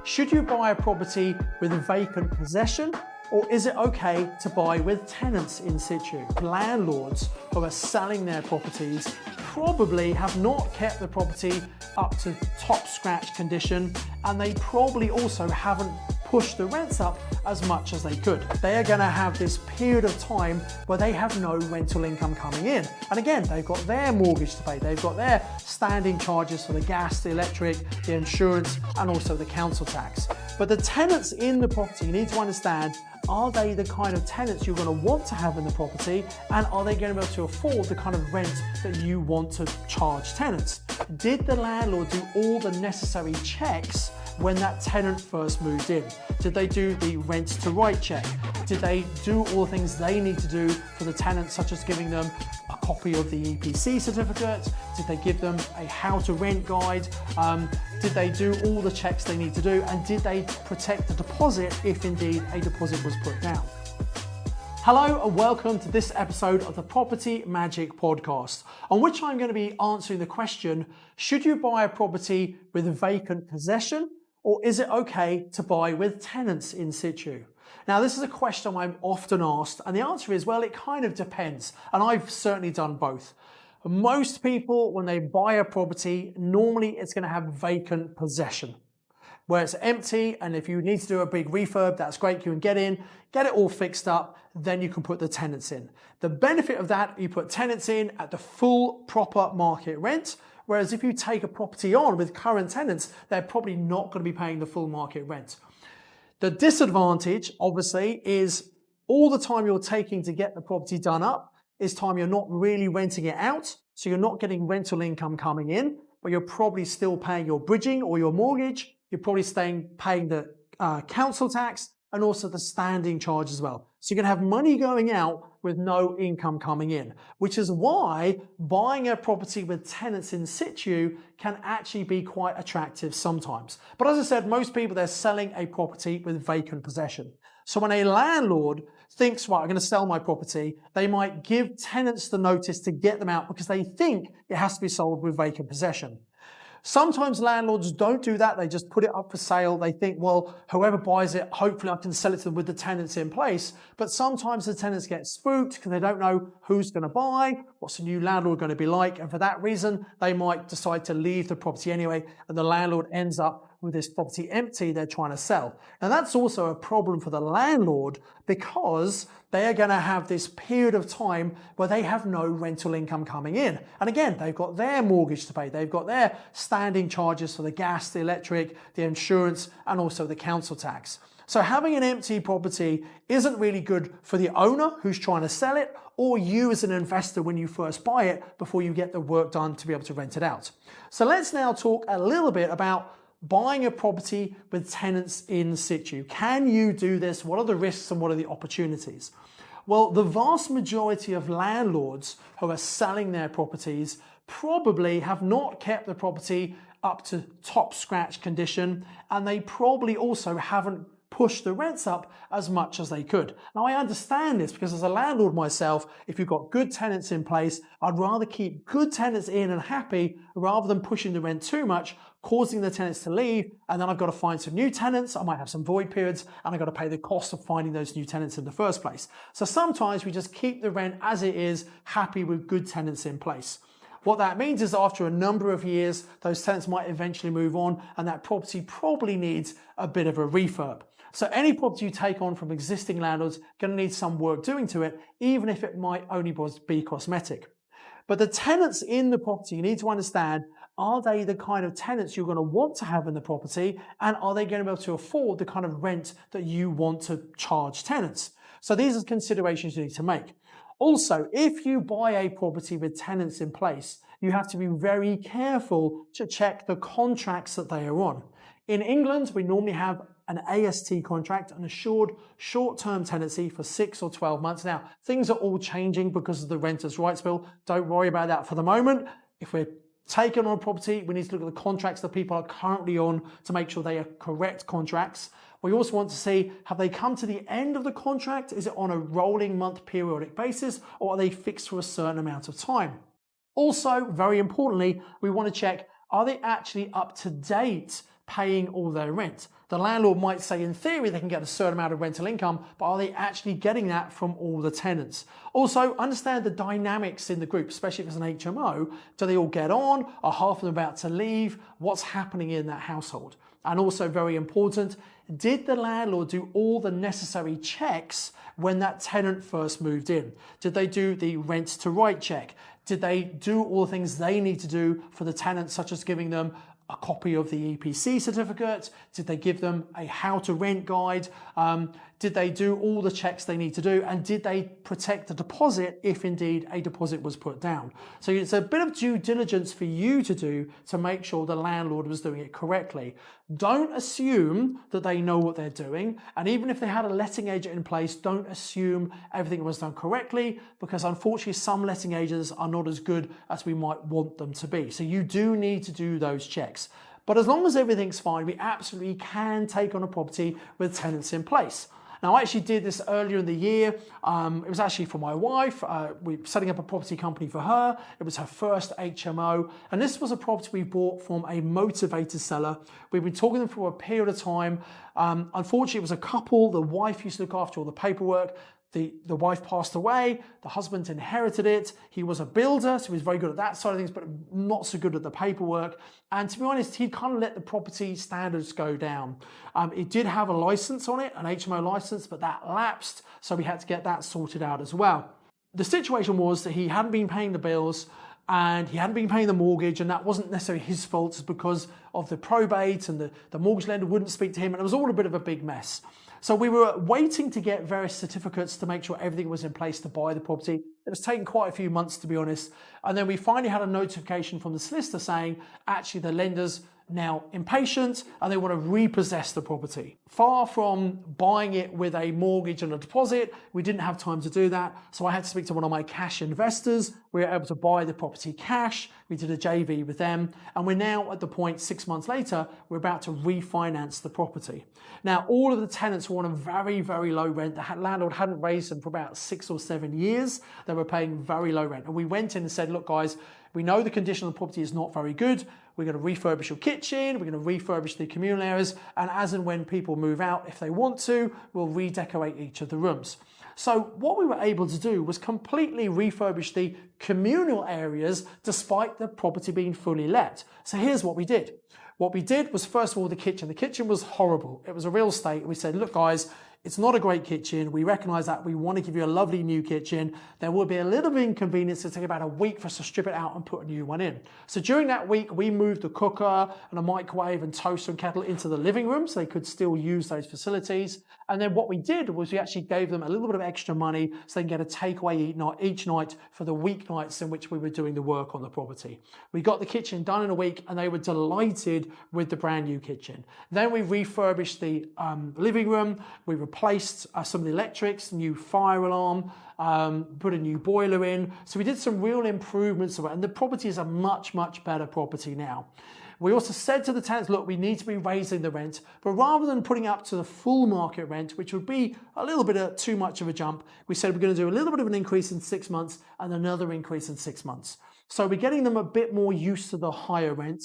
Should you buy a property with a vacant possession, or is it okay to buy with tenants in situ? Landlords who are selling their properties probably have not kept the property up to top scratch condition, and they probably also haven't pushed the rents up as much as they could. They are going to have this period of time where they have no rental income coming in. And again, they've got their mortgage to pay, they've got their standing charges for the gas, the electric, the insurance, and also the council tax. But the tenants in the property, you need to understand, are they the kind of tenants you're going to want to have in the property, and are they going to be able to afford the kind of rent that you want to charge tenants? Did the landlord do all the necessary checks when that tenant first moved in? Did they do the rent to right check? Did they do all the things they need to do for the tenants, such as giving them a copy of the EPC certificate? Did they give them a how to rent guide? Did they do all the checks they need to do? And did they protect the deposit if indeed a deposit was put down? Hello and welcome to this episode of the Property Magic Podcast, on which I'm going to be answering the question, should you buy a property with a vacant possession, or is it okay to buy with tenants in situ? Now, this is a question I'm often asked, and the answer is, well, it kind of depends, and I've certainly done both. Most people, when they buy a property, normally it's going to have vacant possession, where it's empty, and if you need to do a big refurb, that's great, you can get in, get it all fixed up, then you can put the tenants in. The benefit of that, you put tenants in at the full proper market rent, whereas if you take a property on with current tenants, they're probably not going to be paying the full market rent. The disadvantage, obviously, is all the time you're taking to get the property done up is time you're not really renting it out, so you're not getting rental income coming in, but you're probably still paying your bridging or your mortgage. You're probably paying the council tax and also the standing charge as well. So you're going to have money going out with no income coming in, which is why buying a property with tenants in situ can actually be quite attractive sometimes. But as I said, most people, they're selling a property with vacant possession. So when a landlord thinks, right, I'm going to sell my property, they might give tenants the notice to get them out because they think it has to be sold with vacant possession. Sometimes landlords don't do that. They just put it up for sale. They think, well, whoever buys it, hopefully I can sell it to them with the tenants in place. But sometimes the tenants get spooked because they don't know who's going to buy, what's the new landlord going to be like. And for that reason, they might decide to leave the property anyway. And the landlord ends up with this property empty they're trying to sell. Now that's also a problem for the landlord because they are going to have this period of time where they have no rental income coming in. And again, they've got their mortgage to pay. They've got their standing charges for the gas, the electric, the insurance, and also the council tax. So having an empty property isn't really good for the owner who's trying to sell it, or you as an investor when you first buy it before you get the work done to be able to rent it out. So let's now talk a little bit about buying a property with tenants in situ. Can you do this? What are the risks and what are the opportunities? Well, the vast majority of landlords who are selling their properties probably have not kept the property up to top scratch condition, and they probably also haven't push the rents up as much as they could. Now, I understand this because as a landlord myself, if you've got good tenants in place, I'd rather keep good tenants in and happy rather than pushing the rent too much, causing the tenants to leave, and then I've got to find some new tenants, I might have some void periods, and I've got to pay the cost of finding those new tenants in the first place. So sometimes we just keep the rent as it is, happy with good tenants in place. What that means is after a number of years, those tenants might eventually move on, and that property probably needs a bit of a refurb. So any property you take on from existing landlords going to need some work doing to it, even if it might only be cosmetic. But the tenants in the property, you need to understand, are they the kind of tenants you're going to want to have in the property, and are they going to be able to afford the kind of rent that you want to charge tenants? So these are considerations you need to make. Also, if you buy a property with tenants in place, you have to be very careful to check the contracts that they are on. In England, we normally have an AST contract, an assured short-term tenancy for 6 or 12 months. Now, things are all changing because of the Renters' Rights Bill. Don't worry about that for the moment. If we're taking on a property, we need to look at the contracts that people are currently on to make sure they are correct contracts. We also want to see, have they come to the end of the contract? Is it on a rolling month periodic basis, or are they fixed for a certain amount of time? Also, very importantly, we want to check, are they actually up to date paying all their rent? The landlord might say in theory they can get a certain amount of rental income, but are they actually getting that from all the tenants? Also, understand the dynamics in the group, especially if it's an HMO. Do they all get on? Are half of them about to leave? What's happening in that household? And also very important, did the landlord do all the necessary checks when that tenant first moved in? Did they do the rent to right check? Did they do all the things they need to do for the tenants, such as giving them a copy of the EPC certificate? Did they give them a how to rent guide? Did they do all the checks they need to do? And did they protect the deposit if indeed a deposit was put down? So it's a bit of due diligence for you to do to make sure the landlord was doing it correctly. Don't assume that they know what they're doing. And even if they had a letting agent in place, don't assume everything was done correctly, because unfortunately some letting agents are not as good as we might want them to be. So you do need to do those checks. But as long as everything's fine, we absolutely can take on a property with tenants in place. Now, I actually did this earlier in the year. It was actually for my wife. We were setting up a property company for her. It was her first HMO. And this was a property we bought from a motivated seller. We've been talking to them for a period of time. Unfortunately, it was a couple. The wife used to look after all the paperwork. The wife passed away, the husband inherited it. He was a builder, so he was very good at that side of things, but not so good at the paperwork. And to be honest, he'd kind of let the property standards go down. It did have a license on it, an HMO license, but that lapsed, so we had to get that sorted out as well. The situation was that he hadn't been paying the bills, and he hadn't been paying the mortgage, and that wasn't necessarily his fault. It's because of the probate, and the mortgage lender wouldn't speak to him, and it was all a bit of a big mess. So we were waiting to get various certificates to make sure everything was in place to buy the property. It was taking quite a few months, to be honest. And then we finally had a notification from the solicitor saying, actually, the lender's now impatient and they want to repossess the property. Far from buying it with a mortgage and a deposit, we didn't have time to do that. So I had to speak to one of my cash investors. We were able to buy the property cash. We did a JV with them. And we're now at the point 6 months later, we're about to refinance the property. Now, all of the tenants were on a very, very low rent. The landlord hadn't raised them for about 6 or 7 years. They were paying very low rent. And we went in and said, look, guys, we know the condition of the property is not very good. We're going to refurbish your kitchen. We're going to refurbish the communal areas. And as and when people move out, if they want to, we'll redecorate each of the rooms. So what we were able to do was completely refurbish the communal areas despite the property being fully let. So here's what we did. What we did was, first of all, the kitchen. The kitchen was horrible. It was a real state. We said, look, guys, it's not a great kitchen. We recognize that. We want to give you a lovely new kitchen. There will be a little bit of inconvenience. It'll take about a week for us to strip it out and put a new one in. So during that week, we moved the cooker and a microwave and toaster and kettle into the living room so they could still use those facilities. And then what we did was we actually gave them a little bit of extra money so they can get a takeaway each night for the weeknights in which we were doing the work on the property. We got the kitchen done in a week and they were delighted with the brand new kitchen. Then we refurbished the living room. We replaced some of the electrics, new fire alarm, put a new boiler in. So we did some real improvements to it, and the property is a much, much better property now. We also said to the tenants, look, we need to be raising the rent, but rather than putting up to the full market rent, which would be a little bit of too much of a jump, we said we're going to do a little bit of an increase in 6 months and another increase in 6 months. So we're getting them a bit more used to the higher rent.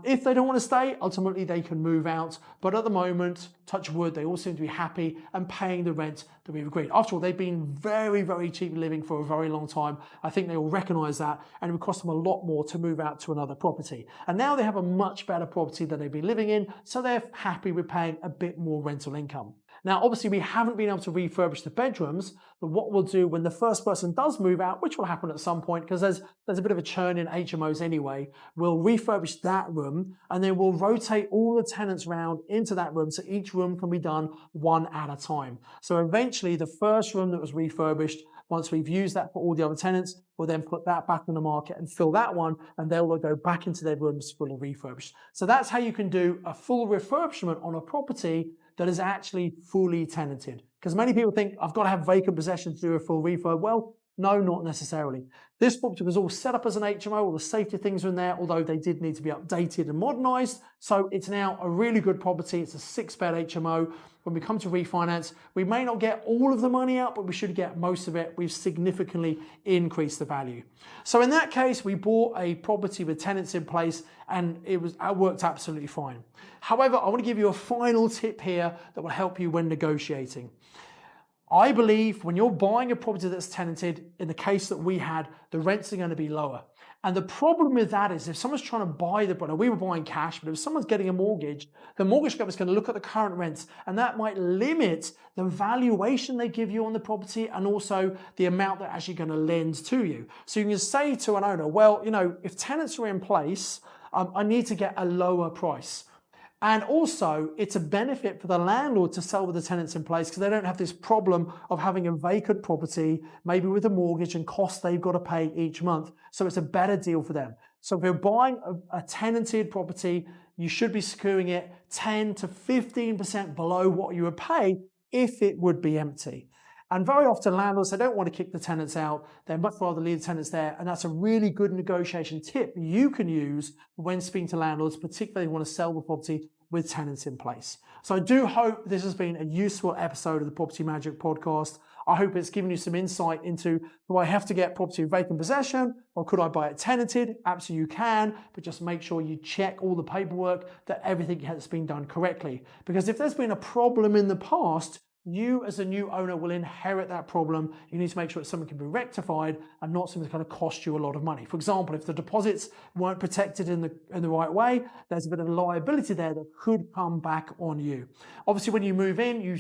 If they don't want to stay, ultimately they can move out. But at the moment, touch wood, they all seem to be happy and paying the rent that we've agreed. After all, they've been very, very cheap living for a very long time. I think they all recognise that, and it would cost them a lot more to move out to another property. And now they have a much better property than they've been living in, so they're happy with paying a bit more rental income. Now, obviously, we haven't been able to refurbish the bedrooms, but what we'll do when the first person does move out, which will happen at some point, because there's a bit of a churn in HMOs anyway, we'll refurbish that room, and then we'll rotate all the tenants round into that room, so each room can be done one at a time. So eventually, the first room that was refurbished, once we've used that for all the other tenants, we'll then put that back on the market and fill that one, and they'll go back into their rooms fully refurbished. So that's how you can do a full refurbishment on a property that is actually fully tenanted. Because many people think, I've got to have vacant possession to do a full refurb. Well, No, not necessarily. This property was all set up as an HMO, all the safety things were in there, although they did need to be updated and modernised. So it's now a really good property. It's a 6-bed HMO. When we come to refinance, we may not get all of the money out, but we should get most of it. We've significantly increased the value. So in that case, we bought a property with tenants in place and it worked absolutely fine. However, I want to give you a final tip here that will help you when negotiating. I believe when you're buying a property that's tenanted, in the case that we had, the rents are going to be lower. And the problem with that is if someone's trying to buy the property, we were buying cash, but if someone's getting a mortgage, the mortgage company's going to look at the current rents and that might limit the valuation they give you on the property and also the amount they're actually going to lend to you. So you can say to an owner, well, if tenants are in place, I need to get a lower price. And also, it's a benefit for the landlord to sell with the tenants in place because they don't have this problem of having a vacant property, maybe with a mortgage and costs they've got to pay each month. So it's a better deal for them. So if you're buying a tenanted property, you should be securing it 10 to 15% below what you would pay if it would be empty. And very often landlords, they don't want to kick the tenants out. They'd much rather leave the tenants there. And that's a really good negotiation tip you can use when speaking to landlords, particularly if you want to sell the property with tenants in place. So I do hope this has been a useful episode of the Property Magic podcast. I hope it's given you some insight into, do I have to get property in vacant possession or could I buy it tenanted? Absolutely you can, but just make sure you check all the paperwork that everything has been done correctly. Because if there's been a problem in the past, you as a new owner will inherit that problem. You need to make sure that something can be rectified and not something that's going to cost you a lot of money. For example, if the deposits weren't protected in the right way, there's a bit of liability there that could come back on you. Obviously, when you move in, you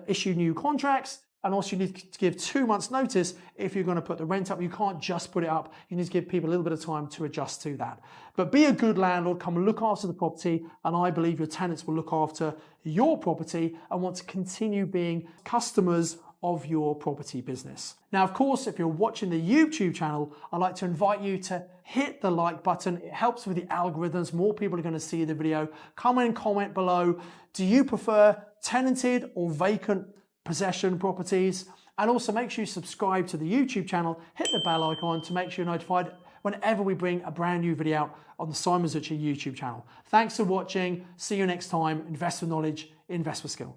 issue new contracts. And also you need to give 2 months notice if you're going to put the rent up. You can't just put it up. You need to give people a little bit of time to adjust to that. But be a good landlord, come and look after the property, and I believe your tenants will look after your property and want to continue being customers of your property business. Now, of course, if you're watching the YouTube channel, I'd like to invite you to hit the like button. It helps with the algorithms. More people are going to see the video. Come and comment below. Do you prefer tenanted or vacant possession properties? And also make sure you subscribe to the YouTube channel, hit the bell icon to make sure you're notified whenever we bring a brand new video out on the Simon Zutcher YouTube channel. Thanks for watching. See you next time. Invest with knowledge, invest with skill.